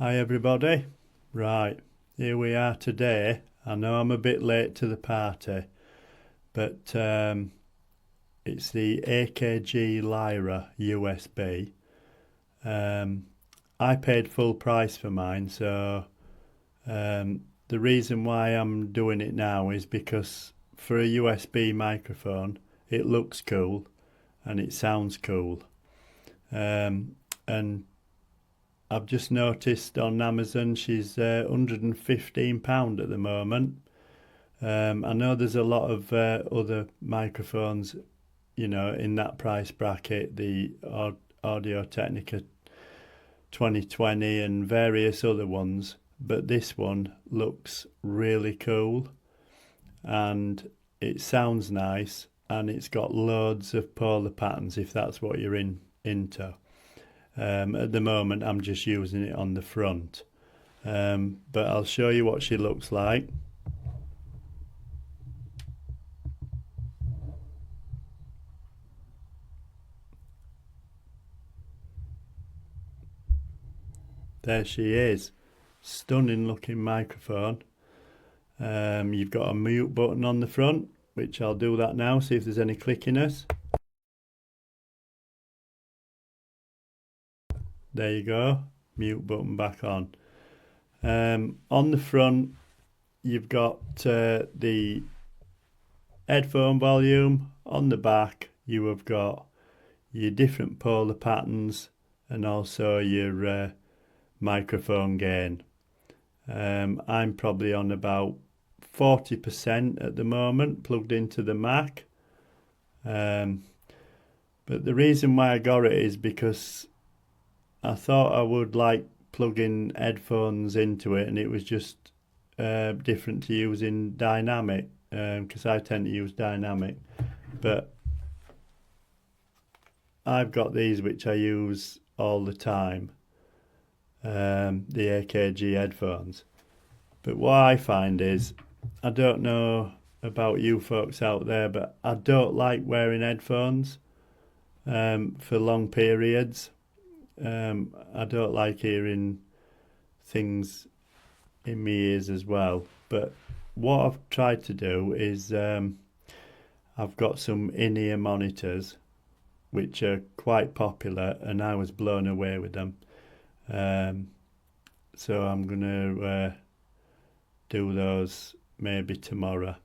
Hi everybody. Right, here we are today. I know I'm a bit late to the party, but it's the AKG Lyra USB. I paid full price for mine, so the reason why I'm doing it now is because for a USB microphone, it looks cool and it sounds cool. And I've just noticed on Amazon she's £115 at the moment. I know there's a lot of other microphones, in that price bracket, the Audio Technica 2020 and various other ones, but this one looks really cool and it sounds nice and it's got loads of polar patterns if that's what you're into. At the moment I'm just using it on the front, but I'll show you what she looks like. There she is. Stunning looking microphone. You've got a mute button on the front, which I'll do that now, see if there's any clickiness. There you go, mute button back on. On the front you've got the headphone volume. On the back you have got your different polar patterns and also your microphone gain. I'm probably on about 40% at the moment plugged into the Mac. But the reason why I got it is because I thought I would like plugging headphones into it, and it was just different to using dynamic, because I tend to use dynamic. But I've got these which I use all the time, the AKG headphones. But what I find is, I don't know about you folks out there, but I don't like wearing headphones for long periods. I don't like hearing things in my ears as well. But what I've tried to do is I've got some in-ear monitors which are quite popular and I was blown away with them. So I'm going to do those maybe tomorrow.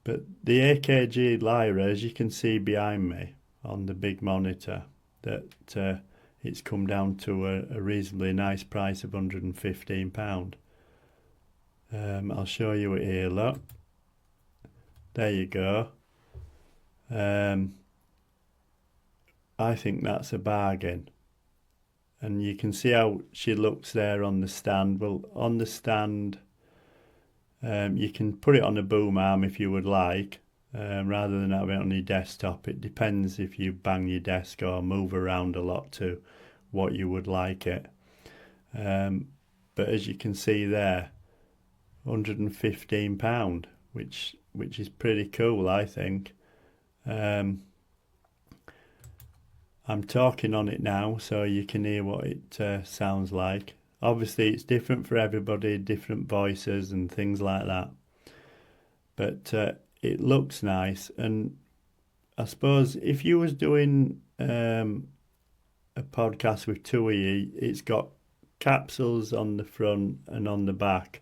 But the AKG Lyra, as you can see behind me on the big monitor, that it's come down to a reasonably nice price of £115. I'll show you it here, look. There you go. I think that's a bargain. And you can see how she looks there on the stand. Well, on the stand, you can put it on a boom arm if you would like, rather than have it on your desktop. It depends if you bang your desk or move around a lot to what you would like it. But as you can see there, £115, which is pretty cool, I think. I'm talking on it now so you can hear what it sounds like. Obviously it's different for everybody, different voices and things like that. But it looks nice, and I suppose if you was doing a podcast with two of you, it's got capsules on the front and on the back.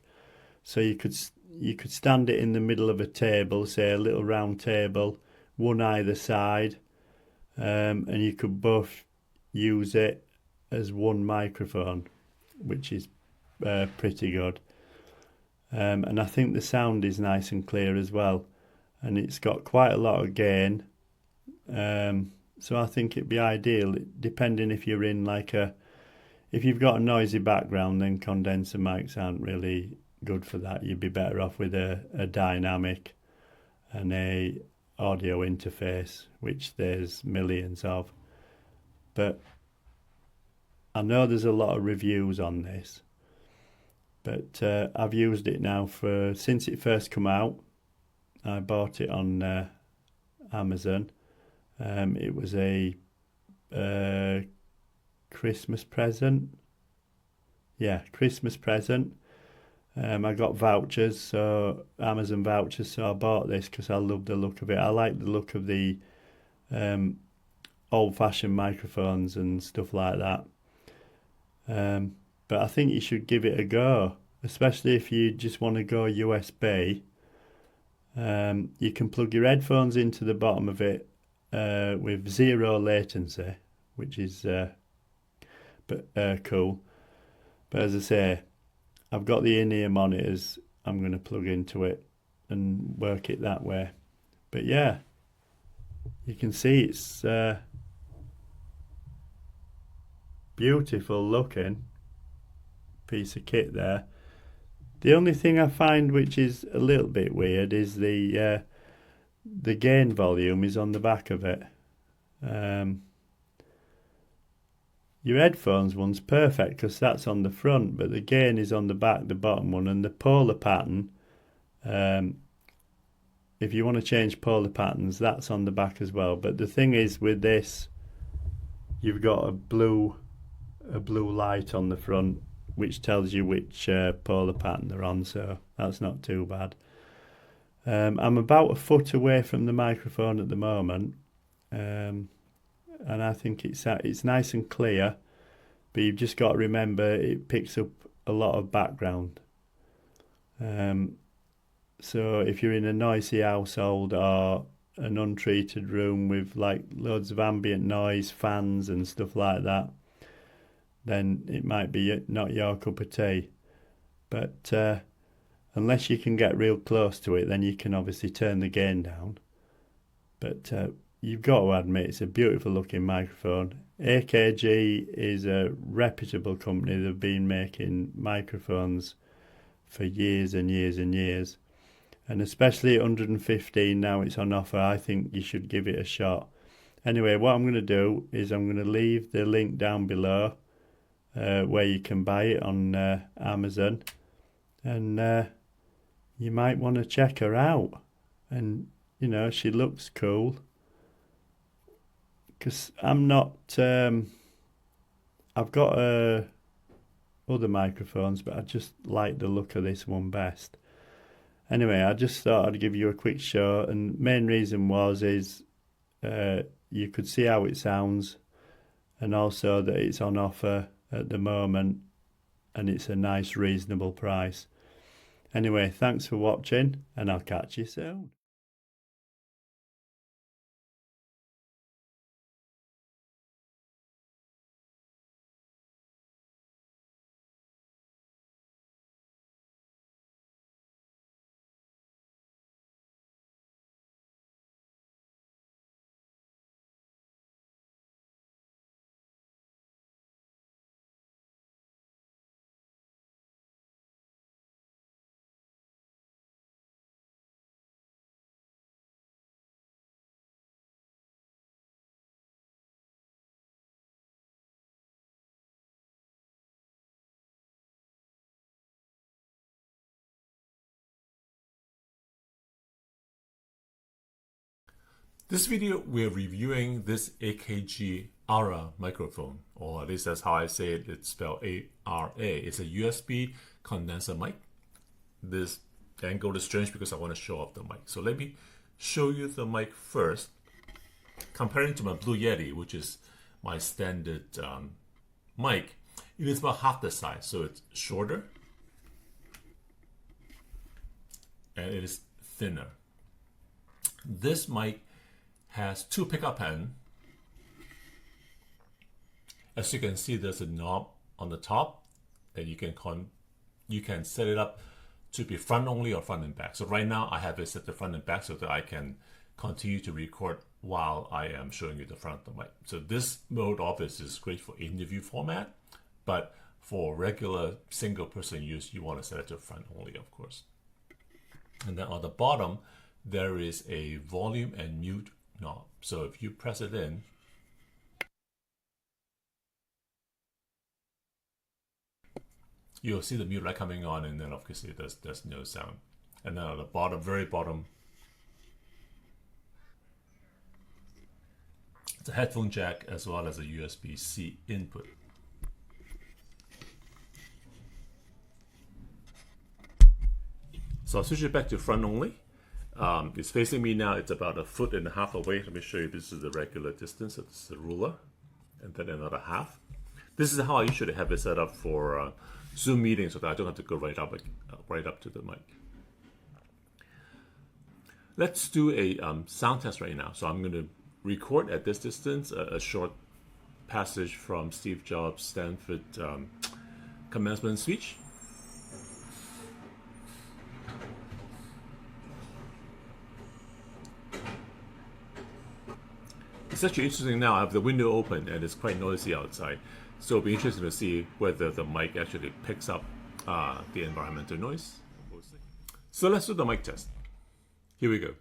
So you could stand it in the middle of a table, say a little round table, one either side. And you could both use it as one microphone, which is pretty good. And I think the sound is nice and clear as well, and it's got quite a lot of gain. So I think it'd be ideal, depending if you're in if you've got a noisy background, then condenser mics aren't really good for that. You'd be better off with a dynamic and a audio interface, which there's millions of. But I know there's a lot of reviews on this, but I've used it now since it first come out. I bought it on Amazon. It was a Christmas present. yeah, Christmas present. I got vouchers, so Amazon vouchers, so I bought this because I love the look of it. I like the look of the um, old-fashioned microphones and stuff like that. But I think you should give it a go, especially if you just want to go USB. You can plug your headphones into the bottom of it with zero latency, which is cool. But as I say, I've got the in-ear monitors I'm going to plug into it and work it that way. But yeah, you can see it's beautiful looking piece of kit there. The only thing I find which is a little bit weird is the gain volume is on the back of it. Your headphones one's perfect because that's on the front, but the gain is on the back, the bottom one, and the polar pattern. If you want to change polar patterns, that's on the back as well. But the thing is, with this, you've got a blue light on the front, which tells you which polar pattern they're on. So that's not too bad. I'm about a foot away from the microphone at the moment, and I think it's nice and clear. But you've just got to remember it picks up a lot of background. So if you're in a noisy household or an untreated room with like loads of ambient noise, fans and stuff like that, then it might be not your cup of tea. But unless you can get real close to it, then you can obviously turn the gain down. But you've got to admit it's a beautiful looking microphone. AKG is a reputable company. They've been making microphones for years and years and years. And especially at 115 now it's on offer, I think you should give it a shot. Anyway, what I'm going to do is I'm going to leave the link down below where you can buy it on Amazon. And you might want to check her out. And, you know, she looks cool. Because I'm not... I've got other microphones, but I just like the look of this one best. Anyway, I just thought I'd give you a quick show, and main reason is you could see how it sounds, and also that it's on offer at the moment, and it's a nice reasonable price. Anyway, thanks for watching, and I'll catch you soon. This video, we're reviewing this AKG ARA microphone, or at least that's how I say it. It's spelled A-R-A. It's a USB condenser mic. This angle is strange because I want to show off the mic. So let me show you the mic first. Comparing to my Blue Yeti, which is my standard mic, it is about half the size. So it's shorter and it is thinner. This mic has two pickup pins. As you can see, there's a knob on the top, and you can set it up to be front only or front and back. So right now I have it set to front and back so that I can continue to record while I am showing you the front of the mic. So this mode obviously is great for interview format, but for regular single person use, you want to set it to front only, of course. And then on the bottom, there is a volume and mute knob. So if you press it in, you'll see the mute light coming on, and then obviously there's no sound. And then on the bottom, very bottom, it's a headphone jack as well as a USB-C input. So I'll switch it back to front only. It's facing me now. It's about 1.5 feet away. Let me show you. This is the regular distance. It's the ruler, and then another half. This is how I usually have it set up for Zoom meetings, so that I don't have to go right up to the mic. Let's do a sound test right now. So I'm going to record at this distance a short passage from Steve Jobs' Stanford commencement speech. It's actually interesting now. I have the window open and it's quite noisy outside. So it'll be interesting to see whether the mic actually picks up the environmental noise. So let's do the mic test. Here we go.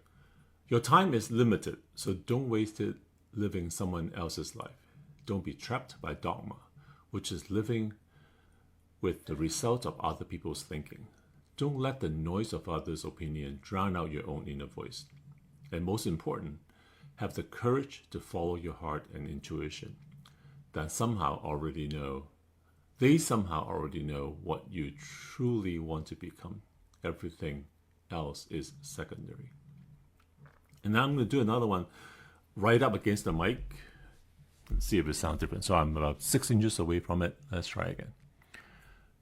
Your time is limited, so don't waste it living someone else's life. Don't be trapped by dogma, which is living with the result of other people's thinking. Don't let the noise of others' opinion drown out your own inner voice. And most important, have the courage to follow your heart and intuition. They somehow already know what you truly want to become. Everything else is secondary. And now I'm going to do another one right up against the mic. Let's see if it sounds different. So I'm about 6 inches away from it. Let's try again.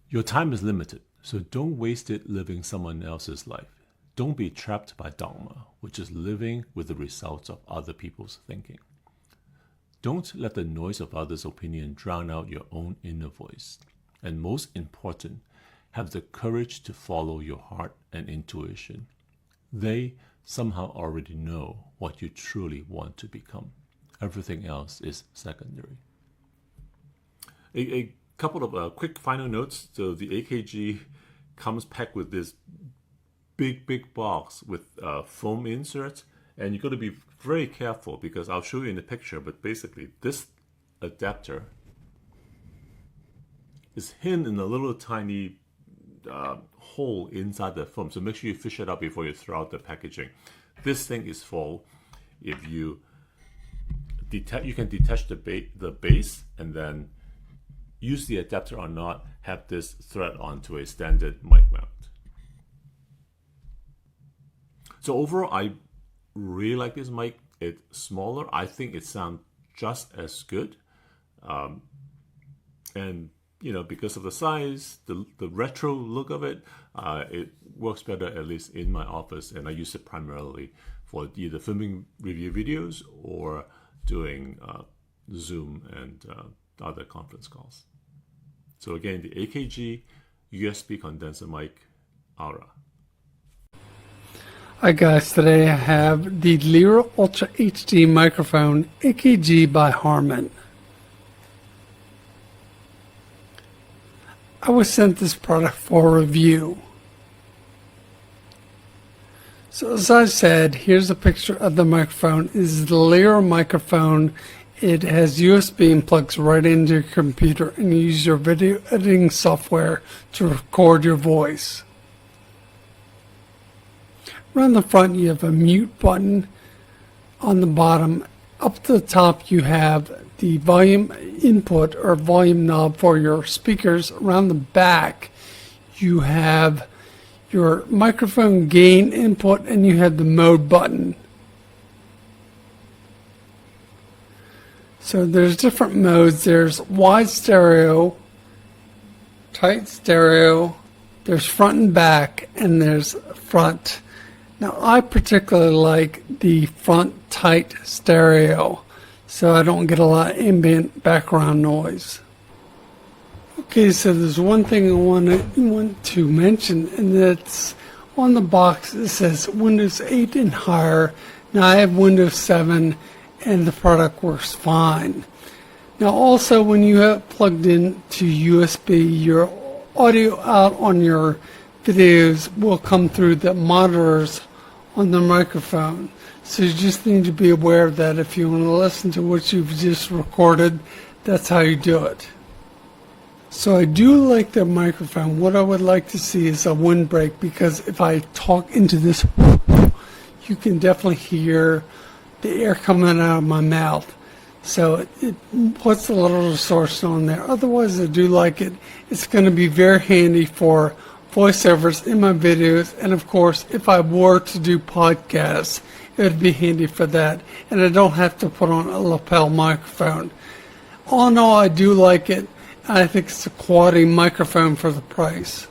Your time is limited, so don't waste it living someone else's life. Don't be trapped by dogma, which is living with the results of other people's thinking. Don't let the noise of others' opinion drown out your own inner voice. And most important, have the courage to follow your heart and intuition. They somehow already know what you truly want to become. Everything else is secondary. A couple of quick final notes. So the AKG comes packed with this big box with foam inserts, and you got to be very careful because I'll show you in the picture, but basically this adapter is hidden in a little tiny hole inside the foam, so make sure you fish it out before you throw out the packaging. This thing is full. If you you can detach the base and then use the adapter or not, have this thread onto a standard mic mount. So overall, I really like this mic. It's smaller. I think it sounds just as good. And because of the size, the retro look of it, it works better, at least in my office. And I use it primarily for either filming review videos or doing Zoom and other conference calls. So again, the AKG USB condenser mic, Aura. Hi guys, today I have the Lyra Ultra HD microphone AKG by Harman. I was sent this product for review. So as I said, here's a picture of the microphone. This is the Lyra microphone. It has USB and plugs right into your computer, and you use your video editing software to record your voice. Around the front you have a mute button. On the bottom, up to the top you have the volume input or volume knob for your speakers. Around the back you have your microphone gain input, and you have the mode button. So there's different modes. There's wide stereo, tight stereo, there's front and back, and there's front. Now I particularly like the front tight stereo, so I don't get a lot of ambient background noise. Okay, so there's one thing I want to mention, and that's on the box it says Windows 8 and higher. Now I have Windows 7 and the product works fine. Now also, when you have plugged in to USB, your audio out on your videos will come through the monitors on the microphone. So you just need to be aware of that. If you want to listen to what you've just recorded, that's how you do it. So I do like the microphone. What I would like to see is a windbreak, because if I talk into this, you can definitely hear the air coming out of my mouth. So it puts a little distortion on there. Otherwise, I do like it. It's going to be very handy for voiceovers in my videos, and of course, if I were to do podcasts, it would be handy for that, and I don't have to put on a lapel microphone. All in all, I do like it, and I think it's a quality microphone for the price.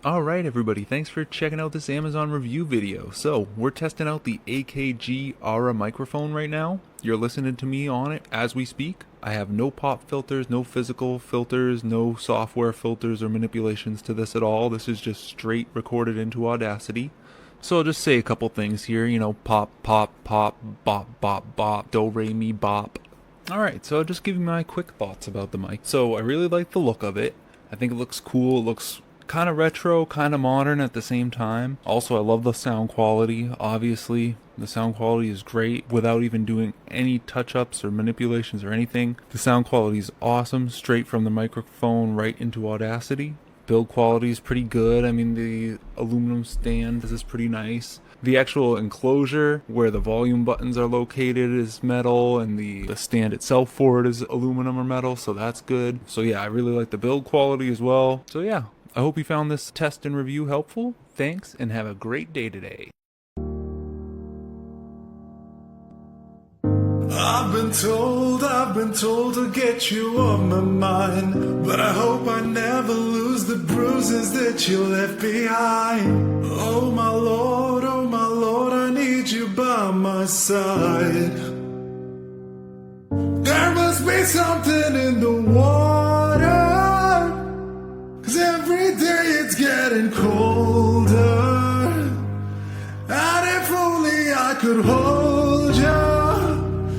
Alright everybody, thanks for checking out this Amazon review video. So, we're testing out the AKG Aura microphone right now. You're listening to me on it as we speak. I have no pop filters, no physical filters, no software filters or manipulations to this at all. This is just straight recorded into Audacity. So I'll just say a couple things here, you know, pop, pop, pop, bop, bop, bop, do, re, mi, bop. Alright, so I'll just give you my quick thoughts about the mic. So I really like the look of it. I think it looks cool, it looks kind of retro, kind of modern at the same time. Also, I love the sound quality. Obviously, the sound quality is great without even doing any touch-ups or manipulations or anything. The sound quality is awesome, straight from the microphone right into Audacity. Build quality is pretty good. I mean, the aluminum stand, this is pretty nice. The actual enclosure where the volume buttons are located is metal, and the stand itself for it is aluminum or metal, so that's good. So yeah, I really like the build quality as well. So yeah, I hope you found this test and review helpful. Thanks, and have a great day today. I've been told to get you off my mind, but I hope I never lose the bruises that you left behind. Oh my Lord, I need you by my side. There must be something in the water, 'cause every day it's getting colder. And if only I could hold you,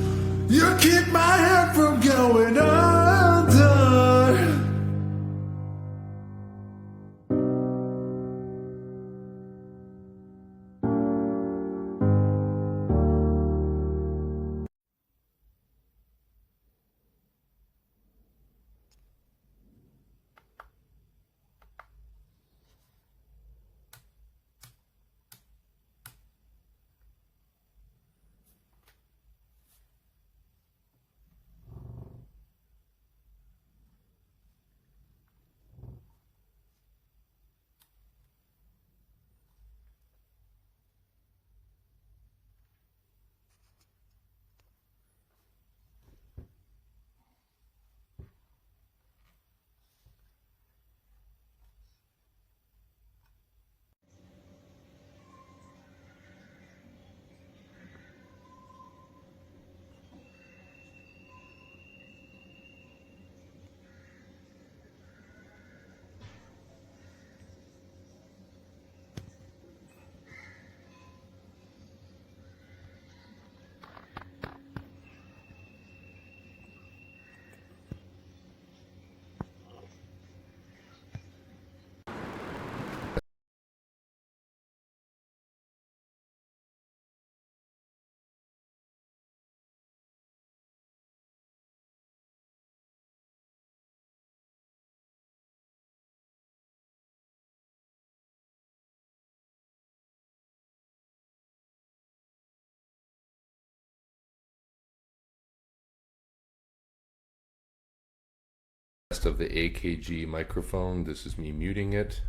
Of the AKG microphone. This is me muting it.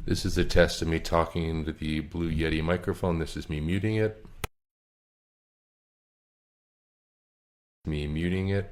This is a test of me talking into the Blue Yeti microphone. This is me muting it. Me muting it.